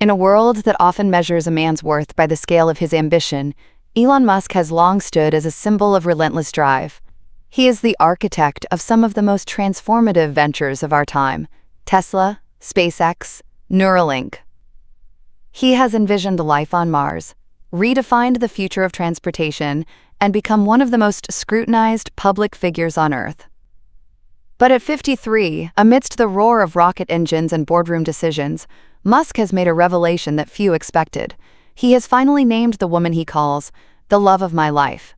In a world that often measures a man's worth by the scale of his ambition, Elon Musk has long stood as a symbol of relentless drive. He is the architect of some of the most transformative ventures of our time: Tesla, SpaceX, Neuralink. He has envisioned life on Mars, redefined the future of transportation, and become one of the most scrutinized public figures on Earth. But at 53, amidst the roar of rocket engines and boardroom decisions, Musk has made a revelation that few expected. He has finally named the woman he calls the love of my life.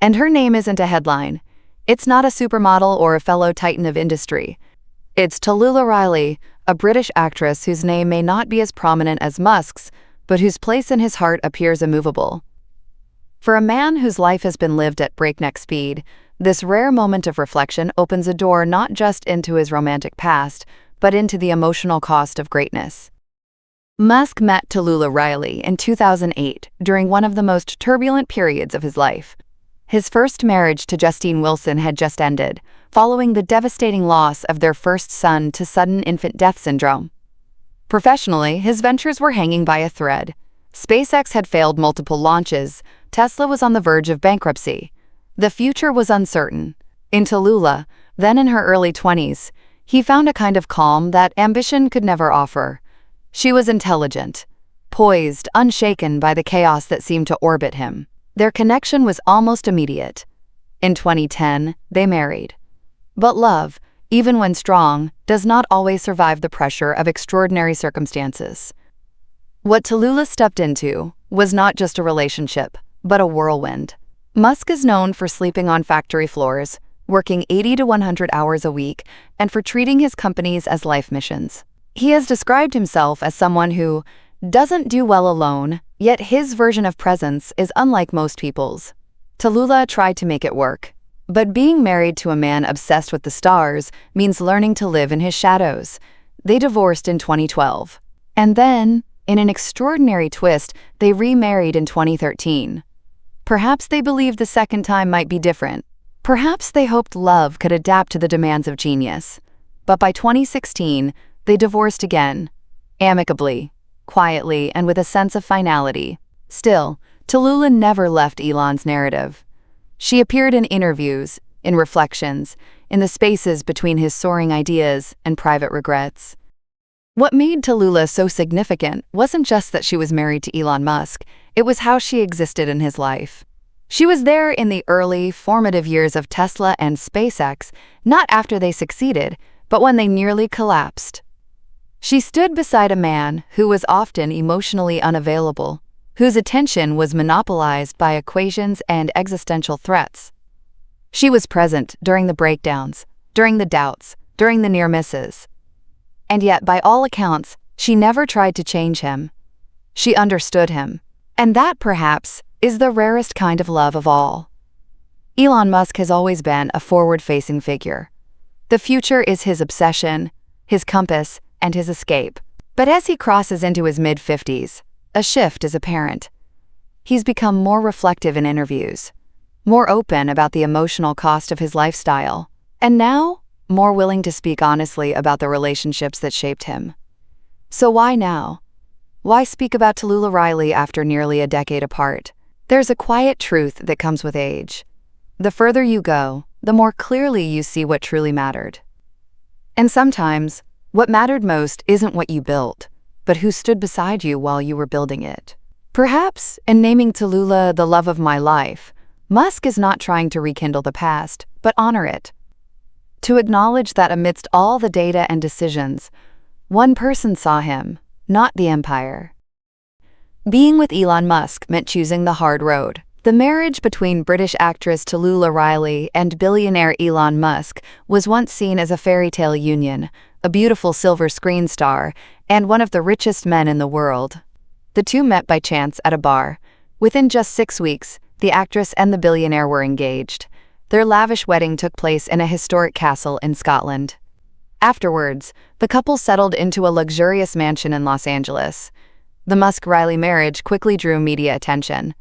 And her name isn't a headline. It's not a supermodel or a fellow titan of industry. It's Talulah Riley, a British actress whose name may not be as prominent as Musk's, but whose place in his heart appears immovable. For a man whose life has been lived at breakneck speed, this rare moment of reflection opens a door not just into his romantic past, but into the emotional cost of greatness. Musk met Talulah Riley in 2008 during one of the most turbulent periods of his life. His first marriage to Justine Wilson had just ended, following the devastating loss of their first son to sudden infant death syndrome. Professionally, his ventures were hanging by a thread. SpaceX had failed multiple launches, Tesla was on the verge of bankruptcy. The future was uncertain. In Talulah, then in her early 20s, he found a kind of calm that ambition could never offer. She was intelligent, poised, unshaken by the chaos that seemed to orbit him. Their connection was almost immediate. In 2010, they married. But love, even when strong, does not always survive the pressure of extraordinary circumstances. What Talulah stepped into was not just a relationship, but a whirlwind. Musk is known for sleeping on factory floors, working 80 to 100 hours a week, and for treating his companies as life missions. He has described himself as someone who doesn't do well alone, yet his version of presence is unlike most people's. Talulah tried to make it work. But being married to a man obsessed with the stars means learning to live in his shadows. They divorced in 2012. And then, in an extraordinary twist, they remarried in 2013. Perhaps they believed the second time might be different. Perhaps they hoped love could adapt to the demands of genius. But by 2016, they divorced again, amicably, quietly, and with a sense of finality. Still, Talulah never left Elon's narrative. She appeared in interviews, in reflections, in the spaces between his soaring ideas and private regrets. What made Talulah so significant wasn't just that she was married to Elon Musk, it was how she existed in his life. She was there in the early, formative years of Tesla and SpaceX, not after they succeeded, but when they nearly collapsed. She stood beside a man who was often emotionally unavailable, whose attention was monopolized by equations and existential threats. She was present during the breakdowns, during the doubts, during the near misses. And yet, by all accounts, she never tried to change him. She understood him. And that, perhaps, is the rarest kind of love of all. Elon Musk has always been a forward-facing figure. The future is his obsession, his compass, and his escape. But as he crosses into his mid-50s, a shift is apparent. He's become more reflective in interviews, more open about the emotional cost of his lifestyle, and now, more willing to speak honestly about the relationships that shaped him. So why now? Why speak about Talulah Riley after nearly a decade apart? There's a quiet truth that comes with age. The further you go, the more clearly you see what truly mattered. And sometimes, what mattered most isn't what you built, but who stood beside you while you were building it. Perhaps, in naming Talulah the love of my life, Musk is not trying to rekindle the past, but honor it. To acknowledge that amidst all the data and decisions, one person saw him, not the empire. Being with Elon Musk meant choosing the hard road. The marriage between British actress Talulah Riley and billionaire Elon Musk was once seen as a fairy tale union, a beautiful silver screen star, and one of the richest men in the world. The two met by chance at a bar. Within just 6 weeks, the actress and the billionaire were engaged. Their lavish wedding took place in a historic castle in Scotland. Afterwards, the couple settled into a luxurious mansion in Los Angeles. The Musk-Riley marriage quickly drew media attention,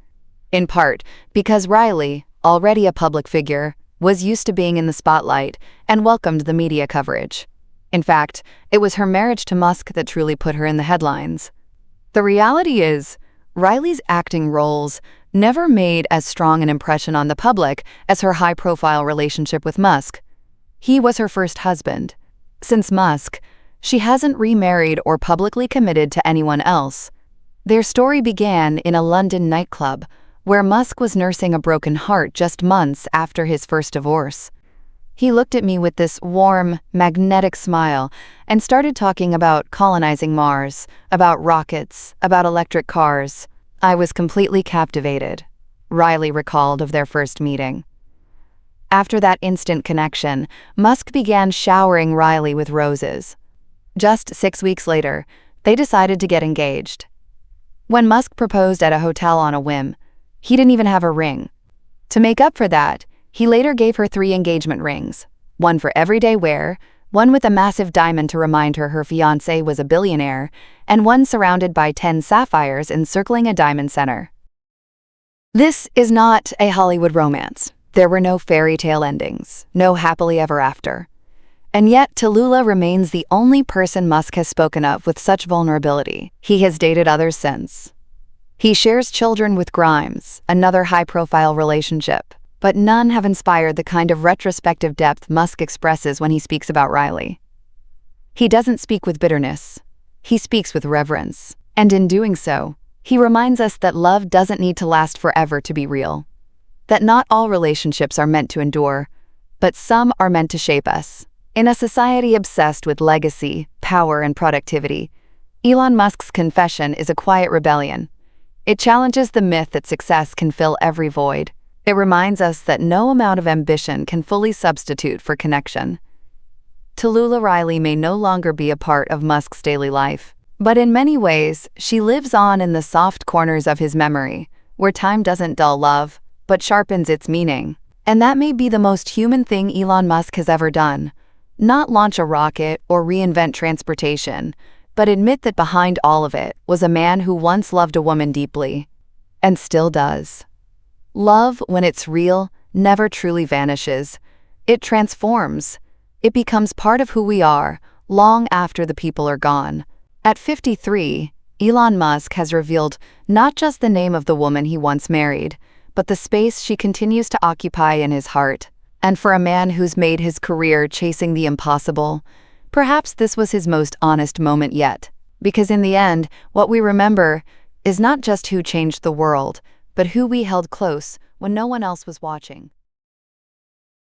in part because Riley, already a public figure, was used to being in the spotlight and welcomed the media coverage. In fact, it was her marriage to Musk that truly put her in the headlines. The reality is, Riley's acting roles never made as strong an impression on the public as her high-profile relationship with Musk. He was her first husband. Since Musk, she hasn't remarried or publicly committed to anyone else. Their story began in a London nightclub, where Musk was nursing a broken heart just months after his first divorce. He looked at me with this warm, magnetic smile and started talking about colonizing Mars, about rockets, about electric cars. I was completely captivated, Riley recalled of their first meeting. After that instant connection, Musk began showering Riley with roses. Just 6 weeks later, they decided to get engaged. When Musk proposed at a hotel on a whim, he didn't even have a ring. To make up for that, he later gave her 3 engagement rings, one for everyday wear, one with a massive diamond to remind her fiancé was a billionaire, and one surrounded by 10 sapphires encircling a diamond center. This is not a Hollywood romance. There were no fairy tale endings, no happily ever after. And yet, Talulah remains the only person Musk has spoken of with such vulnerability. He has dated others since. He shares children with Grimes, another high-profile relationship, but none have inspired the kind of retrospective depth Musk expresses when he speaks about Riley. He doesn't speak with bitterness. He speaks with reverence. And in doing so, he reminds us that love doesn't need to last forever to be real. That not all relationships are meant to endure, but some are meant to shape us. In a society obsessed with legacy, power, and productivity, Elon Musk's confession is a quiet rebellion. It challenges the myth that success can fill every void. It reminds us that no amount of ambition can fully substitute for connection. Talulah Riley may no longer be a part of Musk's daily life, but in many ways, she lives on in the soft corners of his memory, where time doesn't dull love, but sharpens its meaning. And that may be the most human thing Elon Musk has ever done. Not launch a rocket or reinvent transportation, but admit that behind all of it was a man who once loved a woman deeply, and still does. Love, when it's real, never truly vanishes. It transforms. It becomes part of who we are, long after the people are gone. At 53, Elon Musk has revealed not just the name of the woman he once married, but the space she continues to occupy in his heart. And for a man who's made his career chasing the impossible, perhaps this was his most honest moment yet. Because in the end, what we remember is not just who changed the world, but who we held close when no one else was watching.